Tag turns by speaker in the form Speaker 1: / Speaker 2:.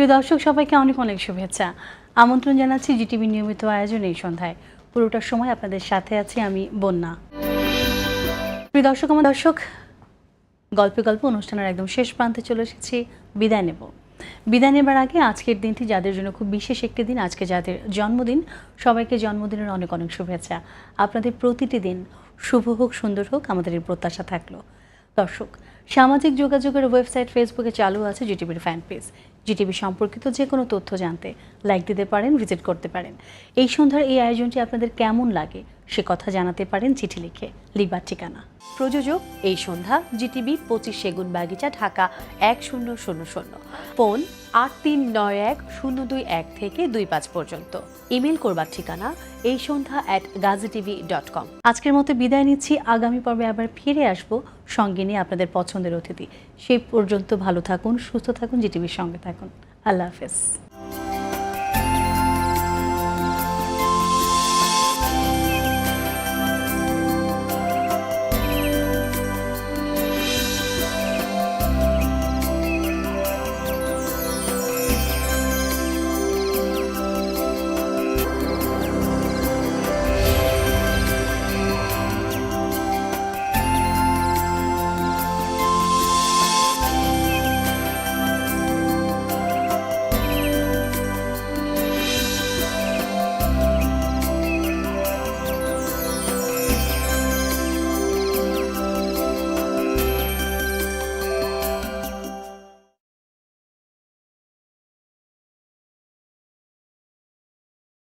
Speaker 1: প্রিয় দর্শক, সবাইকে অনেক অনেক শুভেচ্ছা। আমন্ত্রণ জানাচ্ছি জিটিভি নিয়মিত আয়োজন এই সন্ধ্যায়। পুরোটা সময় আপনাদের সাথে আছি আমি বন্যা। প্রিয় দর্শক, আমার গল্পে গল্প অনুষ্ঠানের একদম শেষ প্রান্তে চলে এসেছি। বিদায় নেবার আগে আজকের দিনটি যাদের জন্য খুব বিশেষ একটি দিন, আজকে যাদের জন্মদিন, সবাইকে জন্মদিনের অনেক অনেক শুভেচ্ছা। আপনাদের প্রতিটি দিন শুভ হোক, সুন্দর হোক, আমাদের এই প্রত্যাশা থাকলো। দর্শক, সামাজিক যোগাযোগের ওয়েবসাইট ফেসবুকে চালু আছে জিটিভির ফ্যান পেজ। জিটিভি সম্পর্কিত যে কোনো তথ্য জানতে লাইক দিতে পারেন, ভিজিট করতে পারেন। এই সন্ধ্যার এই আয়োজনটি আপনাদের কেমন লাগে সে কথা জানাতে পারেন চিঠি লিখে। লিখবার ঠিকানা:
Speaker 2: প্রযোজক এই সন্ধ্যা, জিটিভি, 25 সেগুনবাগিচা, ঢাকা 1000। ফোন 8391 থেকে 25 পর্যন্ত। ইমেল করবার ঠিকানা এই সন্ধ্যা@gazitv.com।
Speaker 1: আজকের মতো বিদায় নিচ্ছি। আগামী পর্বে আবার ফিরে আসবো সঙ্গে নিয়ে আপনাদের পছন্দের অতিথি। সেই পর্যন্ত ভালো থাকুন, সুস্থ থাকুন, জিটিভির সঙ্গে থাকুন। আল্লাহ হাফেজ।